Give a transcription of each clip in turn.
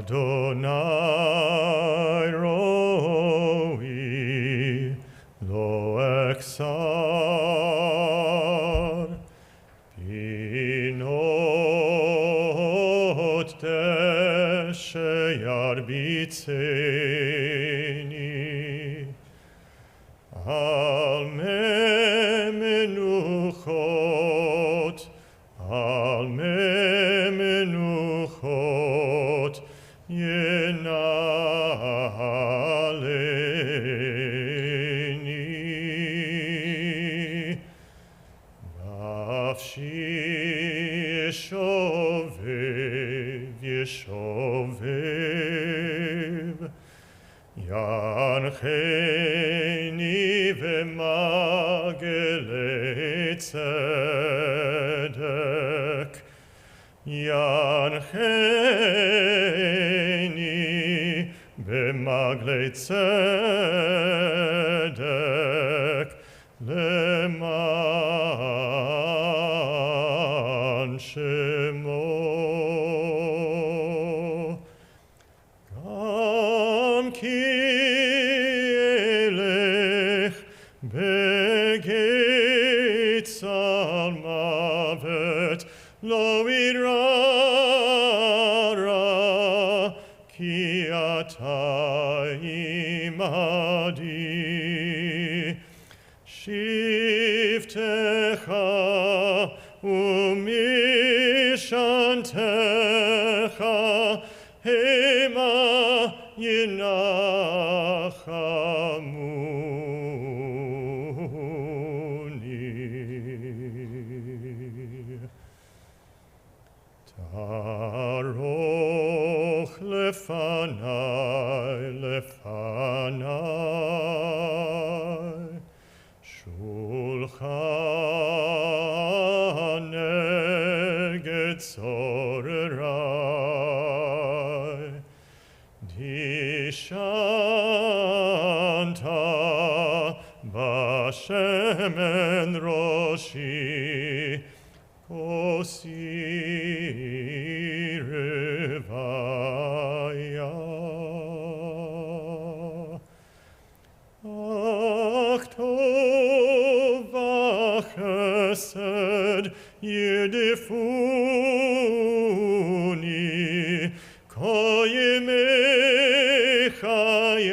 Adonai roi lo exar binot deshe yarbitzeni al menuchot yenaleni nafshi yeshovev yancheni v'magelei tzedek yancheni b'maglei tzedek leman shemo gam ki elech begeit salmavet lo irara ki ata imadi shiftecha umishantecha hema yenachamuni taroch lefanai shulchan neged zorerai dishanta bashemen roshi osirevaya aktov v'chesed yedifuni koyemei chayai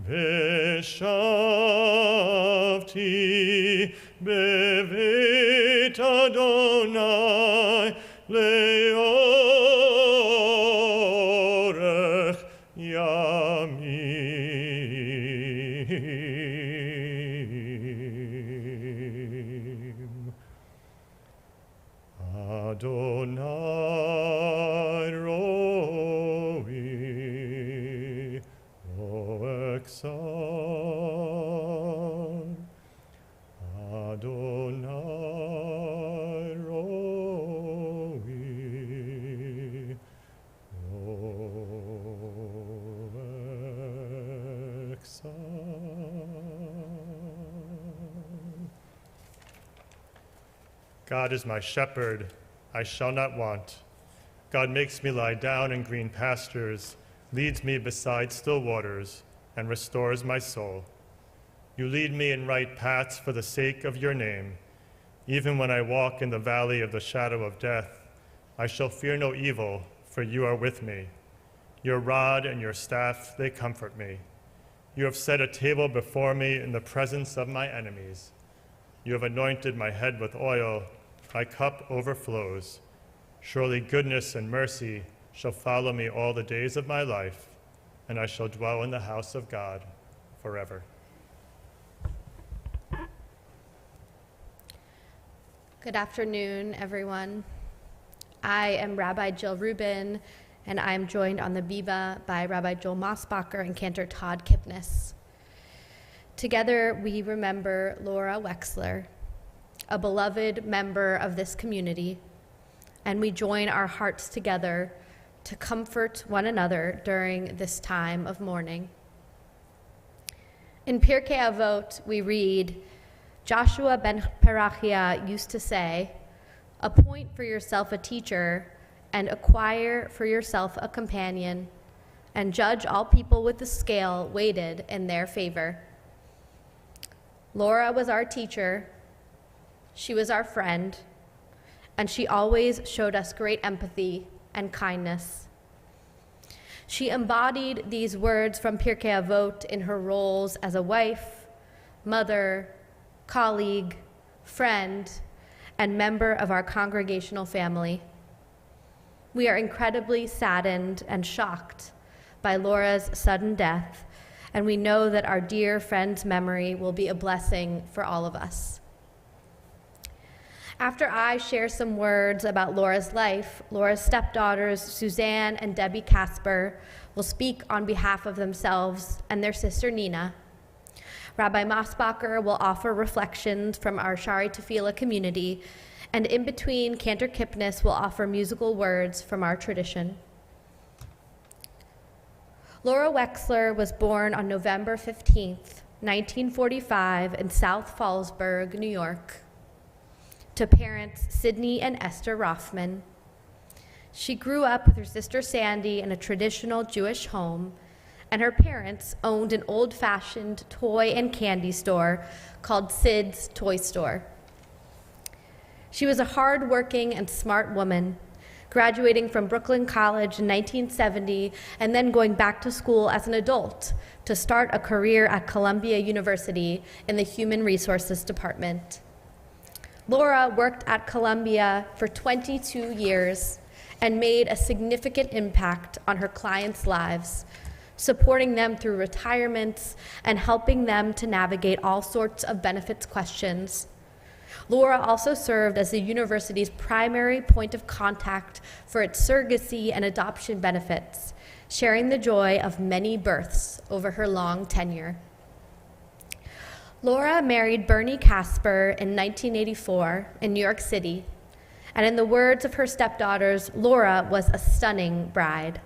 veshavti beveit Adonai leorech yamim. Adonai roi lo exar. Adonai roi lo exar. God is my shepherd, I shall not want. God makes me lie down in green pastures, leads me beside still waters, and restores my soul. You lead me in right paths for the sake of your name. Even when I walk in the valley of the shadow of death, I shall fear no evil, for you are with me. Your rod and your staff, they comfort me. You have set a table before me in the presence of my enemies. You have anointed my head with oil, my cup overflows. Surely goodness and mercy shall follow me all the days of my life, and I shall dwell in the house of God forever. Good afternoon, everyone. I am Rabbi Jill Rubin, and I am joined on the Biva by Rabbi Joel Mossbacher and Cantor Todd Kipnis. Together, we remember Laura Wechsler, a beloved member of this community, and we join our hearts together to comfort one another during this time of mourning. In Pirkei Avot, we read, Joshua ben Parachia used to say, "Appoint for yourself a teacher and acquire for yourself a companion, and judge all people with the scale weighted in their favor." Laura was our teacher, she was our friend, and she always showed us great empathy and kindness. She embodied these words from Pirkei Avot in her roles as a wife, mother, colleague, friend, and member of our congregational family. We are incredibly saddened and shocked by Laura's sudden death, and we know that our dear friend's memory will be a blessing for all of us. After I share some words about Laura's life, Laura's stepdaughters, Suzanne and Debbie Casper, will speak on behalf of themselves and their sister Nina. Rabbi Mosbacher will offer reflections from our Shari Tefillah community, and in between, Cantor Kipnis will offer musical words from our tradition. Laura Wechsler was born on November 15th, 1945 in South Fallsburg, New York, to parents Sidney and Esther Rothman. She grew up with her sister Sandy in a traditional Jewish home, and her parents owned an old-fashioned toy and candy store called Sid's Toy Store. She was a hard-working and smart woman, graduating from Brooklyn College in 1970 and then going back to school as an adult to start a career at Columbia University in the Human Resources Department. Laura worked at Columbia for 22 years and made a significant impact on her clients' lives, supporting them through retirements and helping them to navigate all sorts of benefits questions. Laura also served as the university's primary point of contact for its surrogacy and adoption benefits, sharing the joy of many births over her long tenure. Laura married Bernie Casper in 1984 in New York City, and in the words of her stepdaughters, Laura was a stunning bride.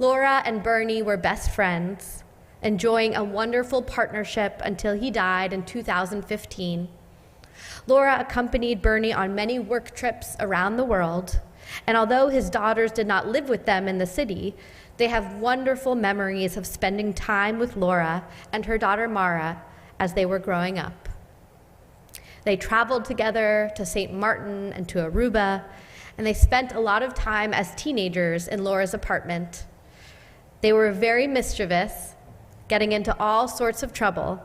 Laura and Bernie were best friends, enjoying a wonderful partnership until he died in 2015. Laura accompanied Bernie on many work trips around the world, and although his daughters did not live with them in the city, they have wonderful memories of spending time with Laura and her daughter Mara as they were growing up. They traveled together to St. Martin and to Aruba, and they spent a lot of time as teenagers in Laura's apartment. They were very mischievous, getting into all sorts of trouble,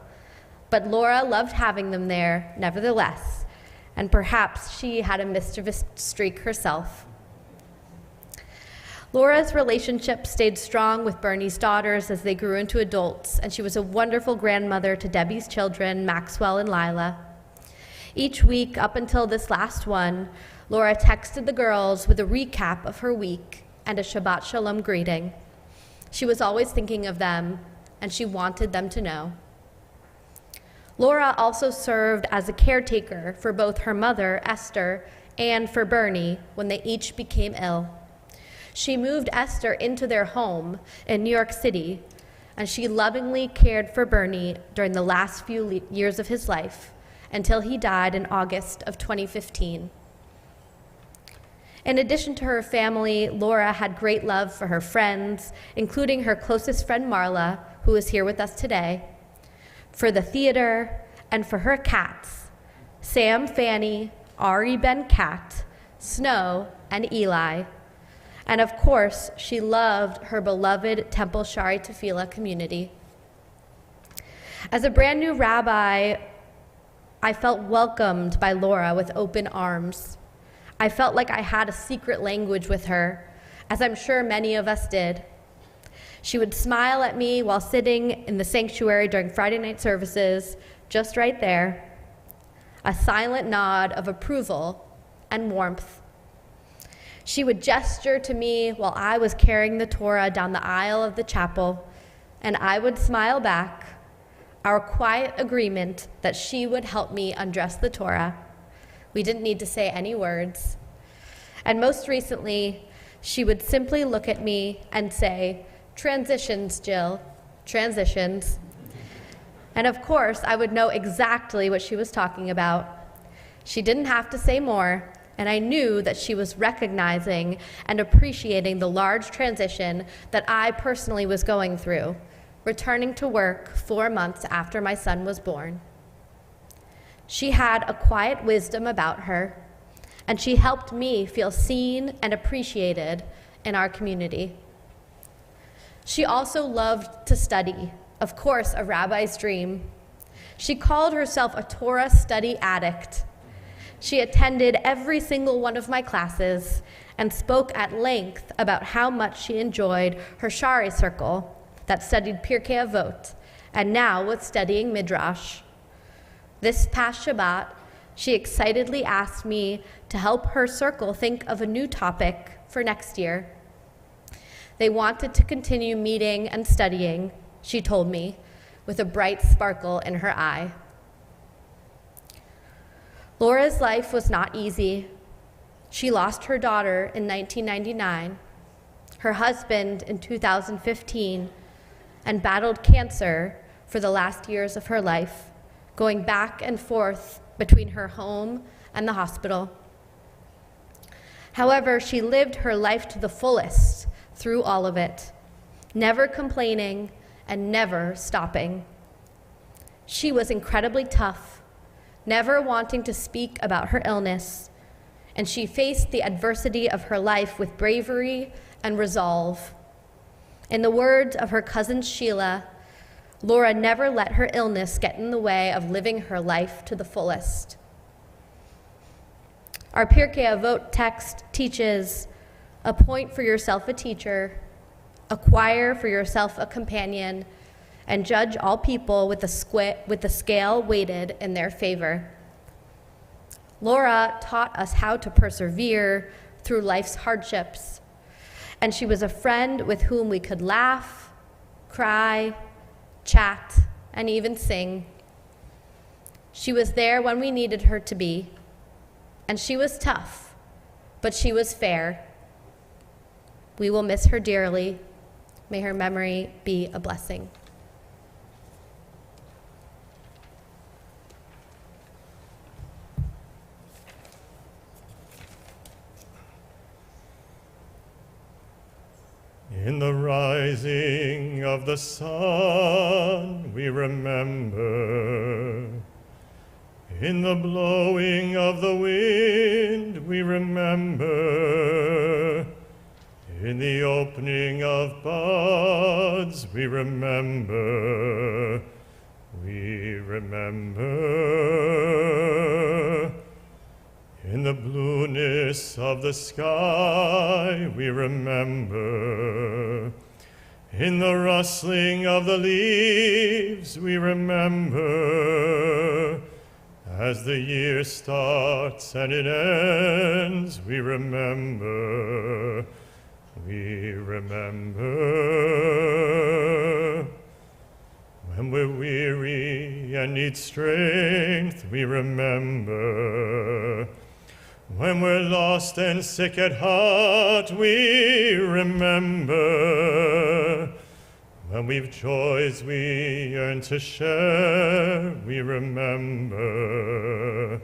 but Laura loved having them there nevertheless, and perhaps she had a mischievous streak herself. Laura's relationship stayed strong with Bernie's daughters as they grew into adults, and she was a wonderful grandmother to Debbie's children, Maxwell and Lila. Each week, up until this last one, Laura texted the girls with a recap of her week and a Shabbat Shalom greeting. She was always thinking of them, and she wanted them to know. Laura also served as a caretaker for both her mother, Esther, and for Bernie when they each became ill. She moved Esther into their home in New York City, and she lovingly cared for Bernie during the last few years of his life until he died in August of 2015. In addition to her family, Laura had great love for her friends, including her closest friend Marla, who is here with us today, for the theater, and for her cats, Sam, Fanny, Ari Ben Cat, Snow, and Eli. And of course, she loved her beloved Temple Shari Tefillah community. As a brand new rabbi, I felt welcomed by Laura with open arms. I felt like I had a secret language with her, as I'm sure many of us did. She would smile at me while sitting in the sanctuary during Friday night services, just right there, a silent nod of approval and warmth. She would gesture to me while I was carrying the Torah down the aisle of the chapel, and I would smile back, our quiet agreement that she would help me undress the Torah. We didn't need to say any words. And most recently, she would simply look at me and say, "Transitions, Jill, transitions." And of course, I would know exactly what she was talking about. She didn't have to say more, and I knew that she was recognizing and appreciating the large transition that I personally was going through, returning to work 4 months after my son was born. She had a quiet wisdom about her, and she helped me feel seen and appreciated in our community. She also loved to study, of course, a rabbi's dream. She called herself a Torah study addict. She attended every single one of my classes and spoke at length about how much she enjoyed her Shari circle that studied Pirkei Avot and now was studying Midrash. This past Shabbat, she excitedly asked me to help her circle think of a new topic for next year. They wanted to continue meeting and studying, she told me, with a bright sparkle in her eye. Laura's life was not easy. She lost her daughter in 1999, her husband in 2015, and battled cancer for the last years of her life, going back and forth between her home and the hospital. However, she lived her life to the fullest through all of it, never complaining and never stopping. She was incredibly tough, never wanting to speak about her illness, and she faced the adversity of her life with bravery and resolve. In the words of her cousin Sheila, Laura never let her illness get in the way of living her life to the fullest. Our Pirkei Avot text teaches, appoint for yourself a teacher, acquire for yourself a companion, and judge all people with the scale weighted in their favor. Laura taught us how to persevere through life's hardships, and she was a friend with whom we could laugh, cry, chat, and even sing. She was there when we needed her to be, and she was tough, but she was fair. We will miss her dearly. May her memory be a blessing. In the rising of the sun, we remember. In the blowing of the wind, we remember. In the opening of buds, we remember. We remember. In the blueness of the sky, we remember. In the rustling of the leaves, we remember. As the year starts and it ends, we remember. We remember. When we're weary and need strength, we remember. When we're lost and sick at heart, we remember. When we've joys we yearn to share, we remember.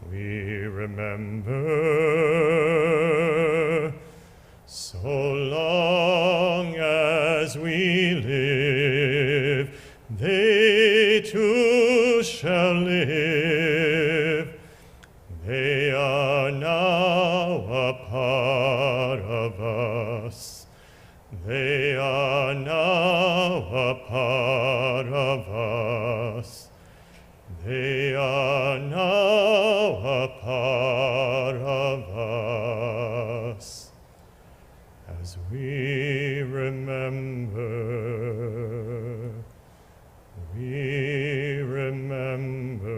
We remember. So long as we live, they too shall live. They are now a part of us. They are now a part of us. They are now a part of us. As we remember, we remember,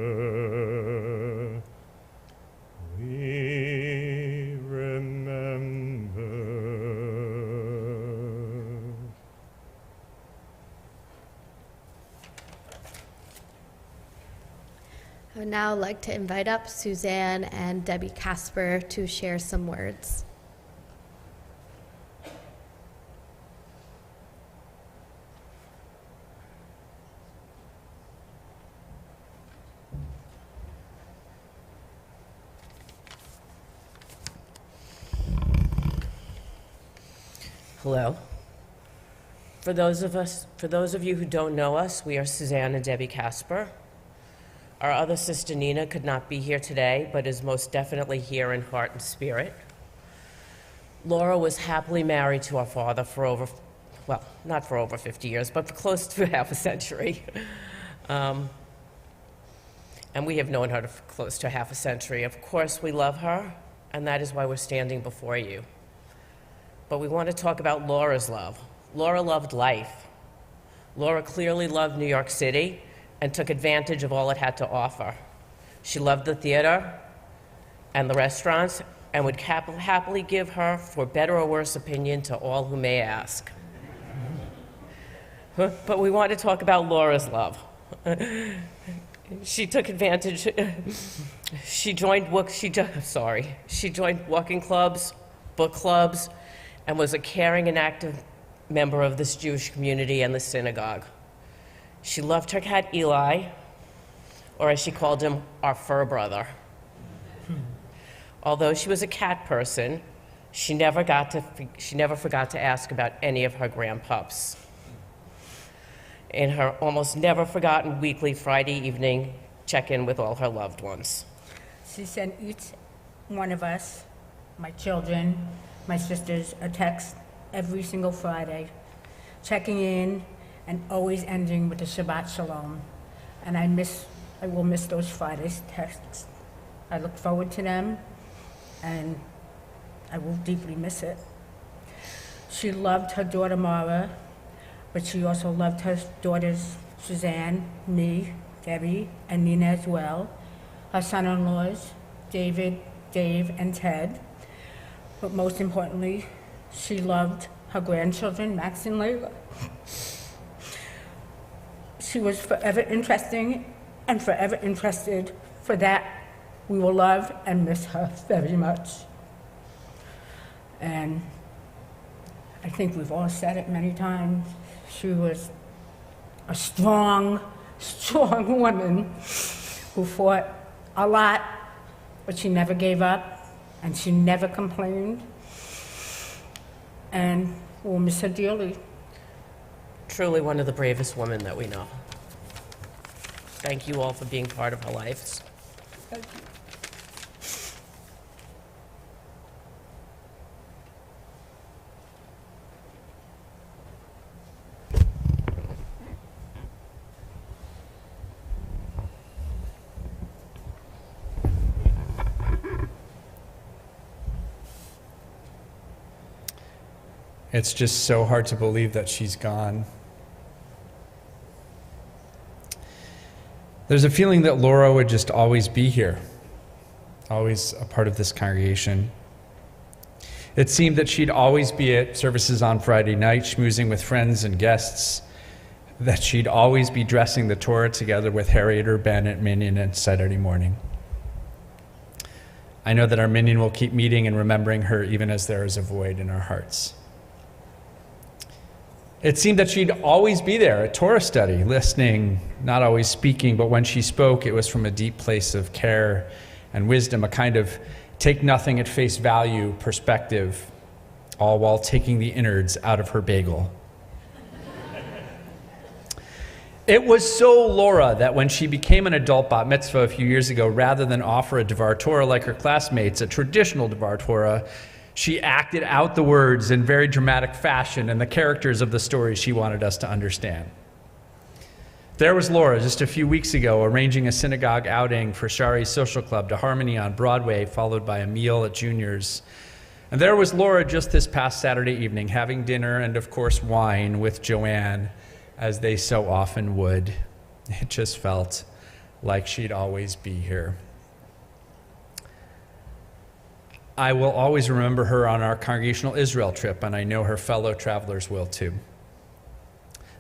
we remember. I would now like to invite up Suzanne and Debbie Casper to share some words. Hello. For those of you who don't know us, we are Suzanne and Debbie Casper. Our other sister Nina could not be here today, but is most definitely here in heart and spirit. Laura was happily married to our father for over, well, not for over 50 years, but for close to half a century. And we have known her for close to half a century. Of course, we love her, and that is why we're standing before you. But we want to talk about Laura's love. Laura loved life. Laura clearly loved New York City and took advantage of all it had to offer. She loved the theater and the restaurants and would happily give her, for better or worse opinion, to all who may ask. But we want to talk about Laura's love. She took advantage. She joined walking clubs, book clubs, and was a caring and active member of this Jewish community and the synagogue. She loved her cat Eli, or as she called him, our fur brother. Although she was a cat person, she never forgot to ask about any of her grandpups. In her almost never forgotten weekly Friday evening check-in with all her loved ones. She sent each one of us, my children, my sisters, a text every single Friday, checking in and always ending with a Shabbat Shalom. And I will miss those Fridays texts. I look forward to them, and I will deeply miss it. She loved her daughter Mara, but she also loved her daughters Suzanne, me, Debbie, and Nina as well. Her son-in-laws, David, Dave, and Ted. But most importantly, she loved her grandchildren, Max and Layla. She was forever interesting and forever interested. For that, we will love and miss her very much. And I think we've all said it many times. She was a strong, strong woman who fought a lot, but she never gave up, and she never complained. And we'll miss her dearly. Truly one of the bravest women that we know. Thank you all for being part of our lives. Thank you. It's just so hard to believe that she's gone. There's a feeling that Laura would just always be here, always a part of this congregation. It seemed that she'd always be at services on Friday night, schmoozing with friends and guests, that she'd always be dressing the Torah together with Harriet or Ben at Minyan on Saturday morning. I know that our Minyan will keep meeting and remembering her even as there is a void in our hearts. It seemed that she'd always be there at Torah study, listening, not always speaking, but when she spoke, it was from a deep place of care and wisdom, a kind of take nothing at face value perspective, all while taking the innards out of her bagel. It was so Laura that when she became an adult bat mitzvah a few years ago, rather than offer a Devar Torah like her classmates, a traditional Devar Torah, she acted out the words in very dramatic fashion and the characters of the stories she wanted us to understand. There was Laura just a few weeks ago arranging a synagogue outing for Shari's Social Club to Harmony on Broadway, followed by a meal at Junior's. And there was Laura just this past Saturday evening having dinner and, of course, wine with Joanne, as they so often would. It just felt like she'd always be here. I will always remember her on our congregational Israel trip, and I know her fellow travelers will too.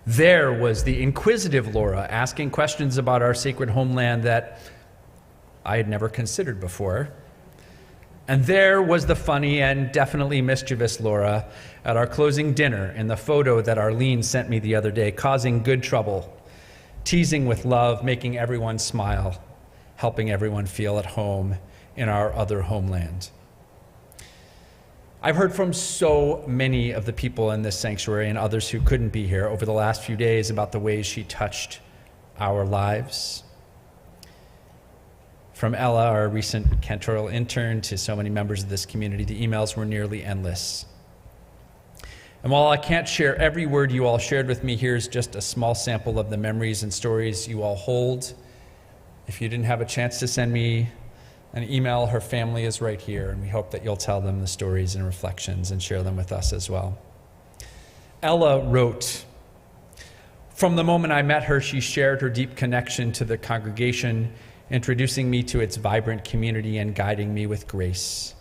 There was the inquisitive Laura asking questions about our sacred homeland that I had never considered before. And there was the funny and definitely mischievous Laura at our closing dinner in the photo that Arlene sent me the other day, causing good trouble, teasing with love, making everyone smile, helping everyone feel at home in our other homeland. I've heard from so many of the people in this sanctuary and others who couldn't be here over the last few days about the ways she touched our lives. From Ella, our recent cantorial intern, to so many members of this community, the emails were nearly endless. And while I can't share every word you all shared with me, here's just a small sample of the memories and stories you all hold. If you didn't have a chance to send me an email, her family is right here, and we hope that you'll tell them the stories and reflections and share them with us as well. Ella wrote, "From the moment I met her, she shared her deep connection to the congregation, introducing me to its vibrant community and guiding me with grace.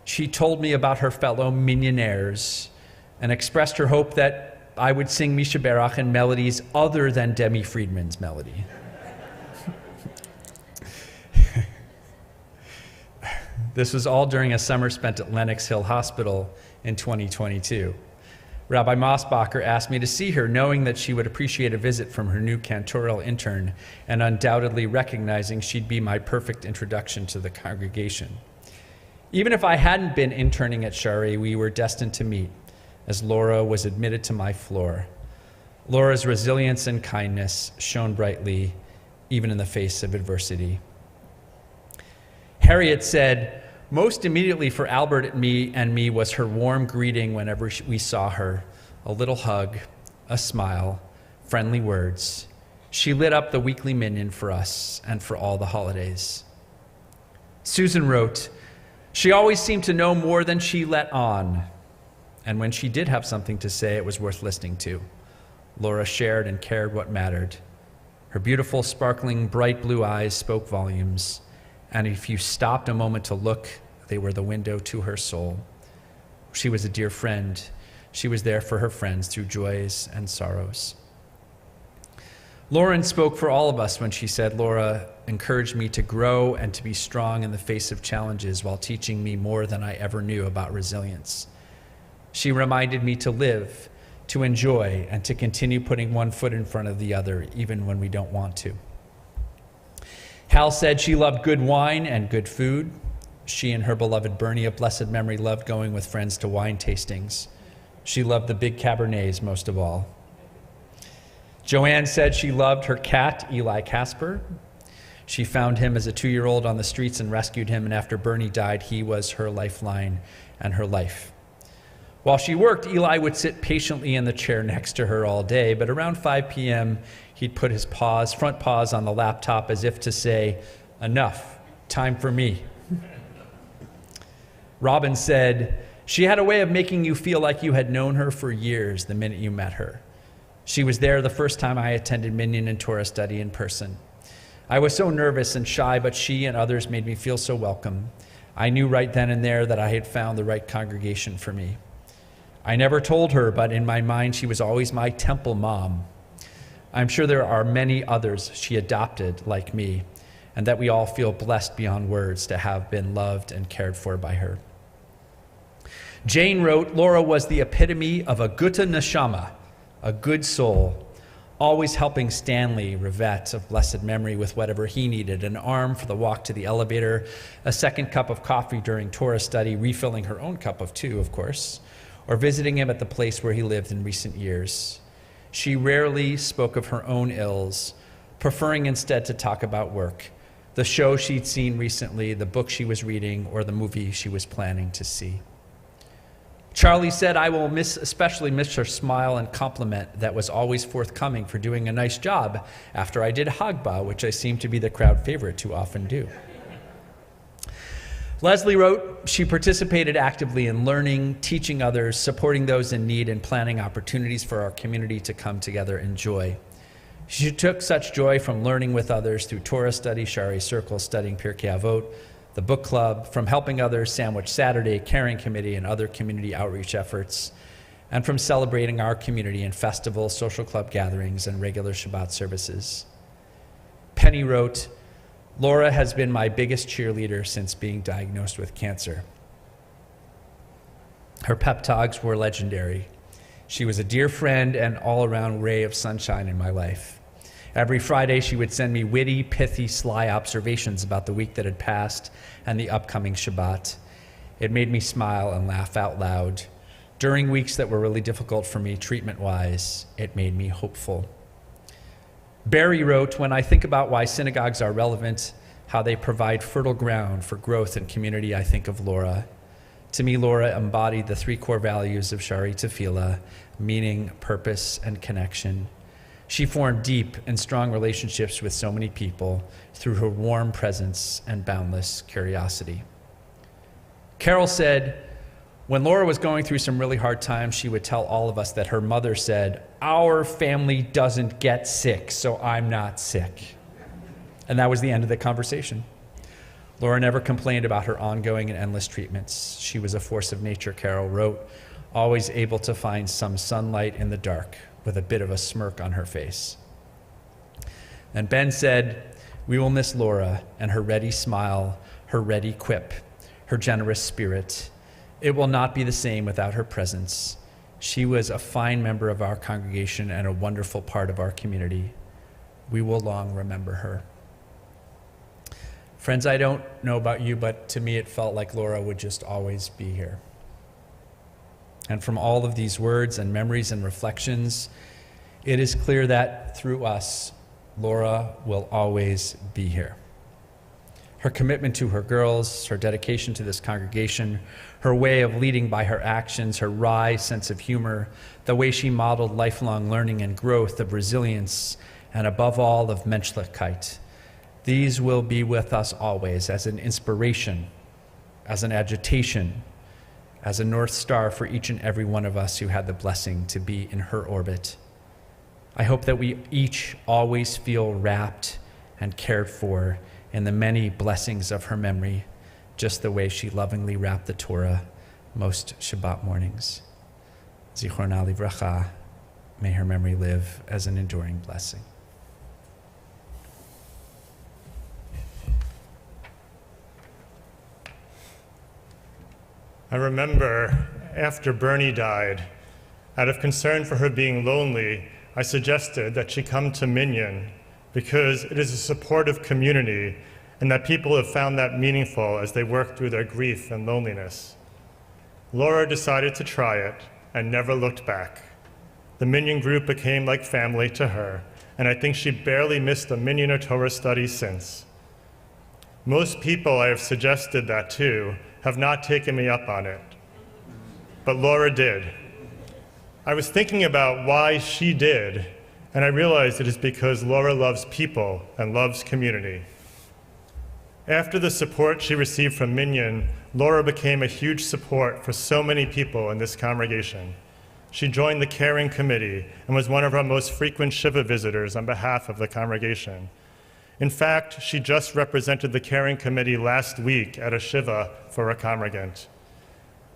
She told me about her fellow Mignonnaires and expressed her hope that I would sing Misha Berach in melodies other than Demi Friedman's melody." This was all during a summer spent at Lenox Hill Hospital in 2022. Rabbi Mosbacher asked me to see her, knowing that she would appreciate a visit from her new cantorial intern and undoubtedly recognizing she'd be my perfect introduction to the congregation. Even if I hadn't been interning at Shari, we were destined to meet, as Laura was admitted to my floor. Laura's resilience and kindness shone brightly, even in the face of adversity. Harriet said, most immediately for Albert and me was her warm greeting whenever we saw her, a little hug, a smile, friendly words. She lit up the weekly minion for us and for all the holidays. Susan wrote, "She always seemed to know more than she let on. And when she did have something to say, it was worth listening to. Laura shared and cared what mattered. Her beautiful, sparkling, bright blue eyes spoke volumes. And if you stopped a moment to look, they were the window to her soul. She was a dear friend. She was there for her friends through joys and sorrows." Lauren spoke for all of us when she said, "Laura encouraged me to grow and to be strong in the face of challenges while teaching me more than I ever knew about resilience. She reminded me to live, to enjoy, and to continue putting one foot in front of the other, even when we don't want to." Hal said she loved good wine and good food. She and her beloved Bernie of blessed memory loved going with friends to wine tastings. She loved the big Cabernets most of all. Joanne said she loved her cat, Eli Casper. She found him as a 2-year-old on the streets and rescued him, and after Bernie died, he was her lifeline and her life. While she worked, Eli would sit patiently in the chair next to her all day, but around 5 p.m., he'd put his front paws on the laptop as if to say, "Enough, time for me." Robin said, she had a way of making you feel like you had known her for years the minute you met her. She was there the first time I attended Minyan and Torah study in person. I was so nervous and shy, but she and others made me feel so welcome. I knew right then and there that I had found the right congregation for me. I never told her, but in my mind, she was always my temple mom. I'm sure there are many others she adopted like me, and that we all feel blessed beyond words to have been loved and cared for by her. Jane wrote, "Laura was the epitome of a gute neshama, a good soul, always helping Stanley Rivette of blessed memory with whatever he needed, an arm for the walk to the elevator, a second cup of coffee during Torah study, refilling her own cup of tea, of course, or visiting him at the place where he lived in recent years. She rarely spoke of her own ills, preferring instead to talk about work, the show she'd seen recently, the book she was reading, or the movie she was planning to see." Charlie said, "I will especially miss her smile and compliment that was always forthcoming for doing a nice job after I did Hagbah, which I seem to be the crowd favorite to often do." Leslie wrote, "She participated actively in learning, teaching others, supporting those in need, and planning opportunities for our community to come together in joy. She took such joy from learning with others through Torah study, Shari Circle, studying Pirkei Avot, the book club, from helping others, Sandwich Saturday, Caring Committee, and other community outreach efforts, and from celebrating our community in festivals, social club gatherings, and regular Shabbat services." Penny wrote, "Laura has been my biggest cheerleader since being diagnosed with cancer. Her pep talks were legendary. She was a dear friend and all-around ray of sunshine in my life. Every Friday, she would send me witty, pithy, sly observations about the week that had passed and the upcoming Shabbat. It made me smile and laugh out loud. During weeks that were really difficult for me treatment-wise, it made me hopeful. Barry wrote, when I think about why synagogues are relevant, how they provide fertile ground for growth and community, I think of Laura. To me, Laura embodied the three core values of Shari Tefillah: meaning, purpose, and connection. She formed deep and strong relationships with so many people through her warm presence and boundless curiosity. Carol said, when Laura was going through some really hard times, she would tell all of us that her mother said, "Our family doesn't get sick, so I'm not sick." And that was the end of the conversation. Laura never complained about her ongoing and endless treatments. She was a force of nature, Carol wrote, always able to find some sunlight in the dark with a bit of a smirk on her face. And Ben said, we will miss Laura and her ready smile, her ready quip, her generous spirit. It will not be the same without her presence. She was a fine member of our congregation and a wonderful part of our community. We will long remember her. Friends, I don't know about you, but to me it felt like Laura would just always be here. And from all of these words and memories and reflections, it is clear that through us, Laura will always be here. Her commitment to her girls, her dedication to this congregation, her way of leading by her actions, her wry sense of humor, the way she modeled lifelong learning and growth, of resilience, and above all, of Menschlichkeit. These will be with us always as an inspiration, as an agitation, as a North Star for each and every one of us who had the blessing to be in her orbit. I hope that we each always feel wrapped and cared for in the many blessings of her memory, just the way she lovingly wrapped the Torah most Shabbat mornings. Zichronah livracha, may her memory live as an enduring blessing. I remember after Bernie died, out of concern for her being lonely, I suggested that she come to Minyan because it is a supportive community and that people have found that meaningful as they work through their grief and loneliness. Laura decided to try it and never looked back. The Minyan group became like family to her, and I think she barely missed a Minyan or Torah study since. Most people I have suggested that to have not taken me up on it, but Laura did. I was thinking about why she did, and I realized it is because Laura loves people and loves community. After the support she received from Minyan, Laura became a huge support for so many people in this congregation. She joined the caring committee and was one of our most frequent Shiva visitors on behalf of the congregation. In fact, she just represented the caring committee last week at a Shiva for a congregant.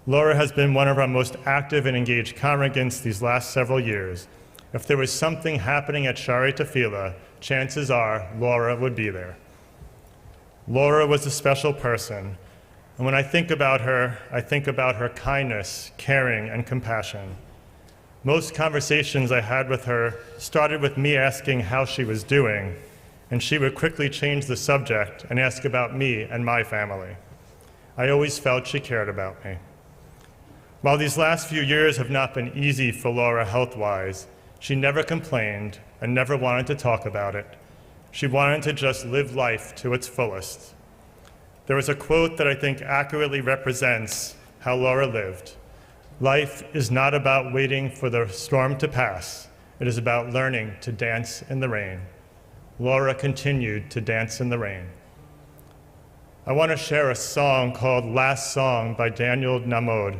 Laura has been one of our most active and engaged congregants these last several years. If there was something happening at Shari Tefillah, chances are Laura would be there. Laura was a special person, and when I think about her kindness, caring, and compassion. Most conversations I had with her started with me asking how she was doing, and she would quickly change the subject and ask about me and my family. I always felt she cared about me. While these last few years have not been easy for Laura health-wise, she never complained and never wanted to talk about it. She wanted to just live life to its fullest. There was a quote that I think accurately represents how Laura lived. Life is not about waiting for the storm to pass. It is about learning to dance in the rain. Laura continued to dance in the rain. I want to share a song called Last Song by Daniel Namod.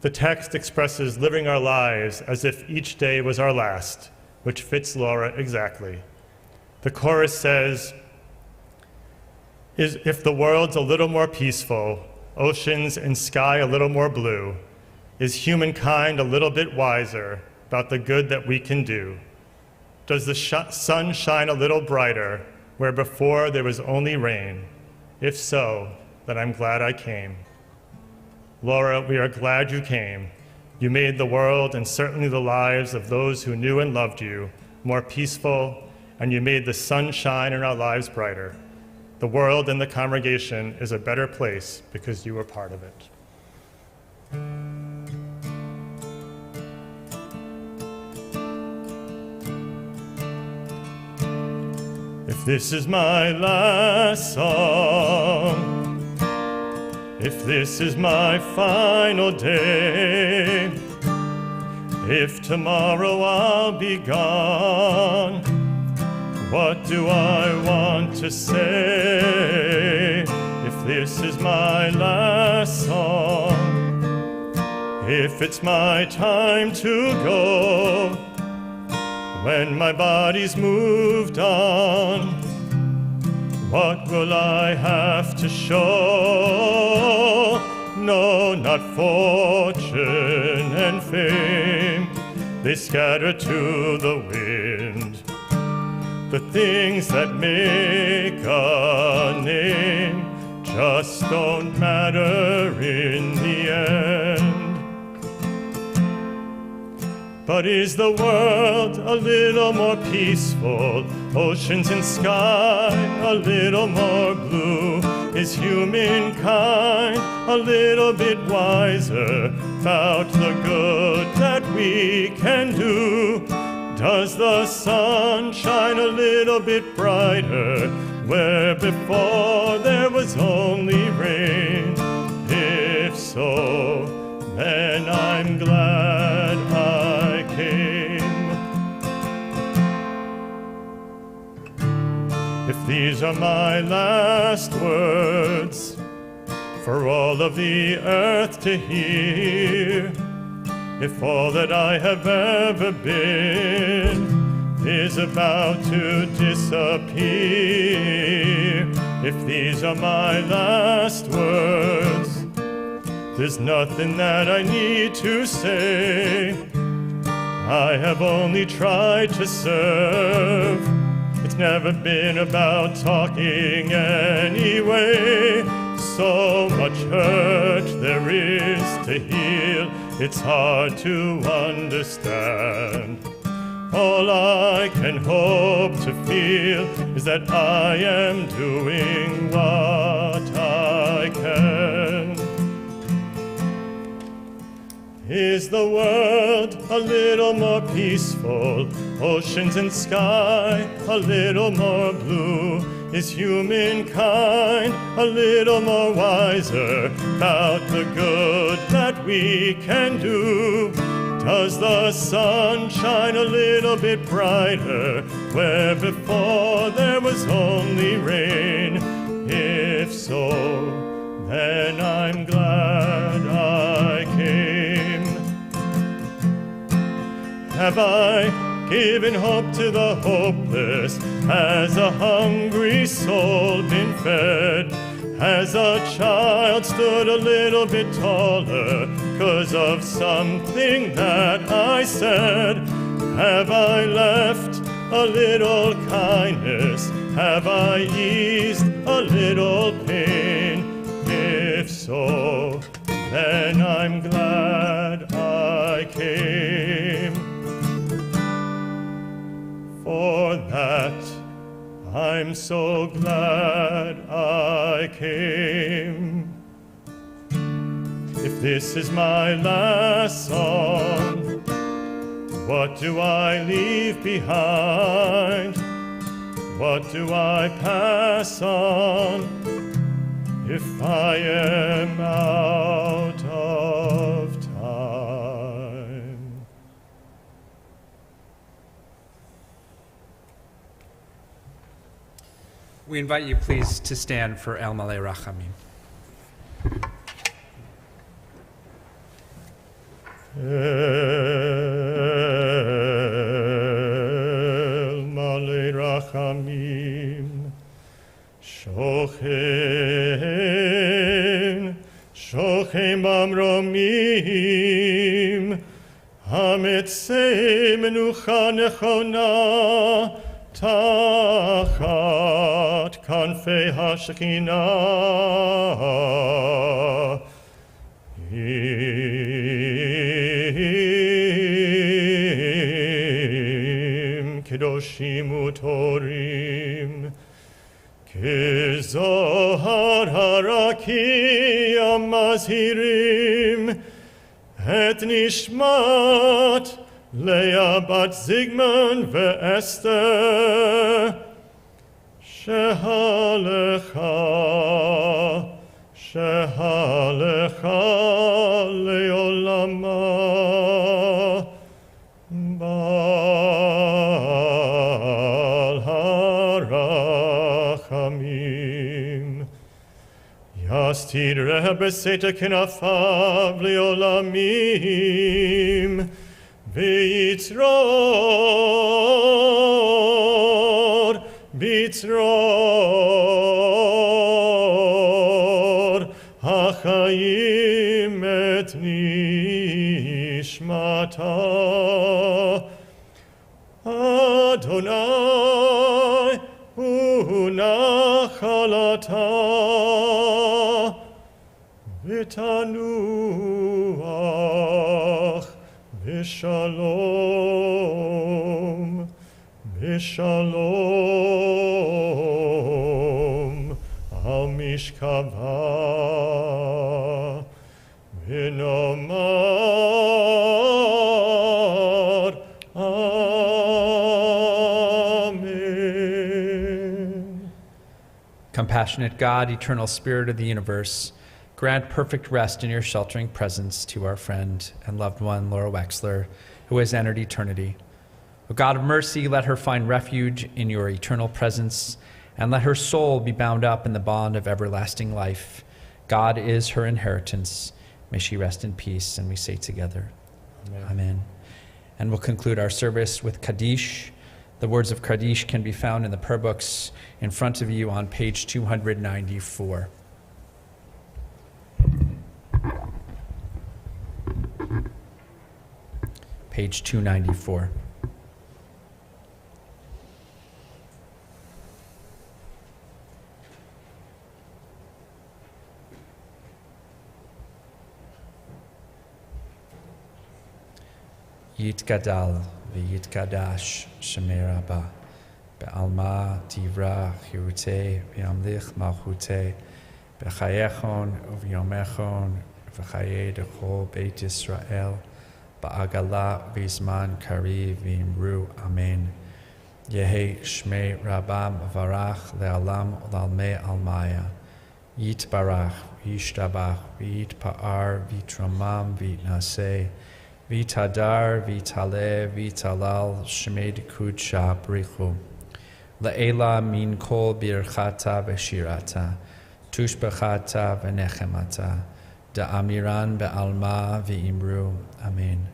The text expresses living our lives as if each day was our last, which fits Laura exactly. The chorus says, if the world's a little more peaceful, oceans and sky a little more blue, is humankind a little bit wiser about the good that we can do? Does the sun shine a little brighter where before there was only rain? If so, then I'm glad I came. Laura, we are glad you came. You made the world and certainly the lives of those who knew and loved you more peaceful, and you made the sun shine in our lives brighter. The world and the congregation is a better place because you are part of it. If this is my last song, if this is my final day, if tomorrow I'll be gone, what do I want to say? If this is my last song, if it's my time to go, when my body's moved on, what will I have to show? No, not fortune and fame, they scatter to the wind. The things that make a name just don't matter in the end. But is the world a little more peaceful? Oceans and sky a little more blue? Is humankind a little bit wiser about the good that we can do? Does the sun shine a little bit brighter where before there was only rain? If so, then I'm glad I came. If these are my last words for all of the earth to hear, if all that I have ever been is about to disappear, if these are my last words, there's nothing that I need to say. I have only tried to serve. It's never been about talking anyway. So much hurt there is to heal, it's hard to understand. All I can hope to feel is that I am doing what I can. Is the world a little more peaceful? Oceans and sky a little more blue? Is humankind a little more wiser about the good that we can do? Does the sun shine a little bit brighter where before there was only rain? If so, then I'm glad I came. Have I given hope to the hopeless? Has a hungry soul been fed? Has a child stood a little bit taller 'cause of something that I said? Have I left a little kindness? Have I eased a little pain? If so, then I'm glad I came. For that, I'm so glad I came. If this is my last song, what do I leave behind? What do I pass on if I am out of time? We invite you, please, to stand for El Malei Rachamim. El Malei Rachamim, Shochem Amromim, Hametzei Menucha Nechona, Tachat Kanfei HaShekhinah, Kedoshim utorim, כזוהר הרקיע מזהירים את נשמת לאה בת זיגמון ואסתר, שהלכה לעולמה בעל הרחמים. יסתיריה בסתר כנפיו לעולמים, ויצרור בצרור החיים את נשמתה. אדוני הוא נחלתה, ותנוח בשלום, בשלום על משכבה, ונאמר Amen. Compassionate God, eternal Spirit of the universe, grant perfect rest in your sheltering presence to our friend and loved one, Laura Wechsler, who has entered eternity. O God of mercy, let her find refuge in your eternal presence, and let her soul be bound up in the bond of everlasting life. God is her inheritance. May she rest in peace, and we say together, Amen. Amen. And we'll conclude our service with Kaddish. The words of Kaddish can be found in the prayer books in front of you on page 294. Page 294. Yitgadal v'yitgadash shemei rabba be'alma tivra chirute v'yamlich malchute b'chayechon u'v'yomechon v'chaye dechol beit Yisrael ba'agala v'zman kariv v'imru amen. Yehi shmei rabam varach le'alam u'lalmei almaya yitbarach v'yishtabach v'yitpa'ar v'yitramam v'yitnaseh Vitadar, Vitale, Vitalal, Shemed Kudsha Brichu. La'ela min kol birchata v'shirata, tushbechata v'nechemata, da'amiran be'alma v'imru, amen.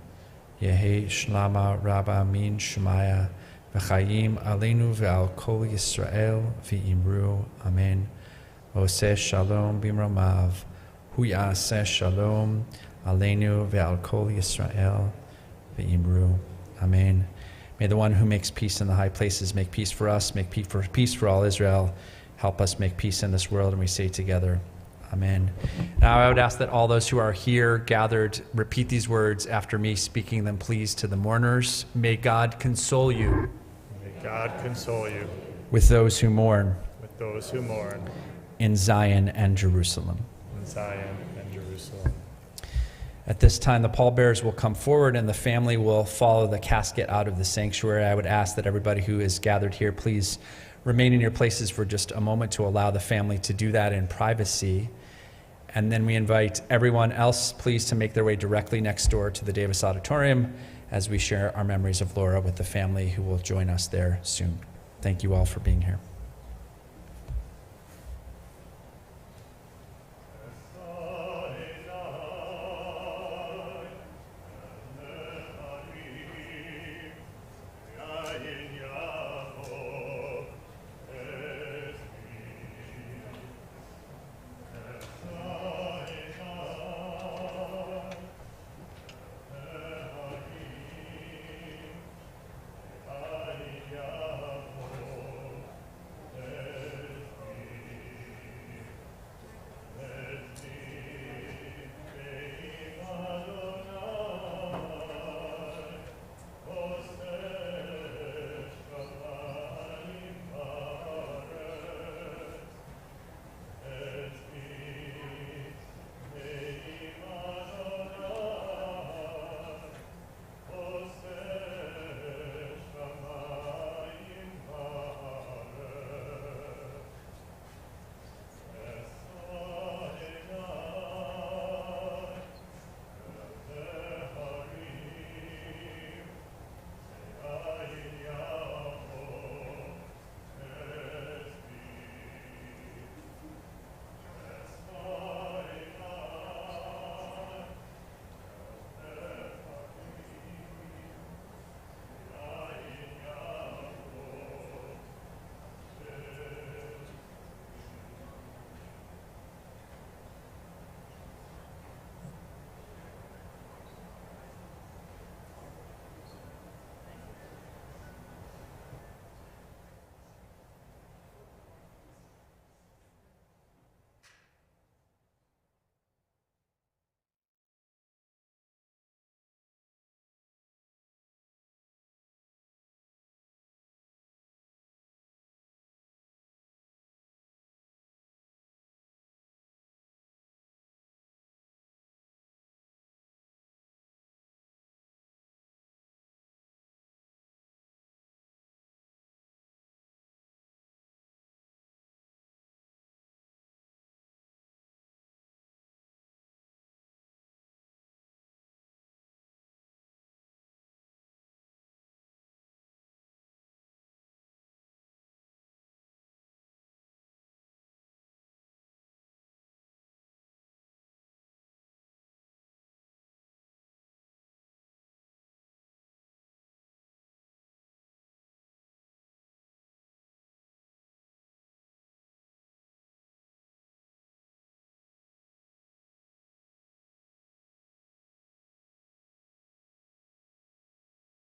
Yehi shlama rabba min shemaya, v'chayim alenu ve'al kol Yisrael v'imru, amen. Oseh shalom bimromav, hu ya'aseh shalom, Aleinu ve'al kol Yisrael ve'imru. Amen. May the one who makes peace in the high places make peace for us, make peace for all Israel. Help us make peace in this world, and we say together, Amen. Now I would ask that all those who are here gathered repeat these words after me, speaking them please to the mourners. May God console you. May God console you. With those who mourn. With those who mourn. In Zion and Jerusalem. In Zion and Jerusalem. At this time, the pallbearers will come forward and the family will follow the casket out of the sanctuary. I would ask that everybody who is gathered here, please remain in your places for just a moment to allow the family to do that in privacy. And then we invite everyone else, please, to make their way directly next door to the Davis Auditorium as we share our memories of Laura with the family who will join us there soon. Thank you all for being here.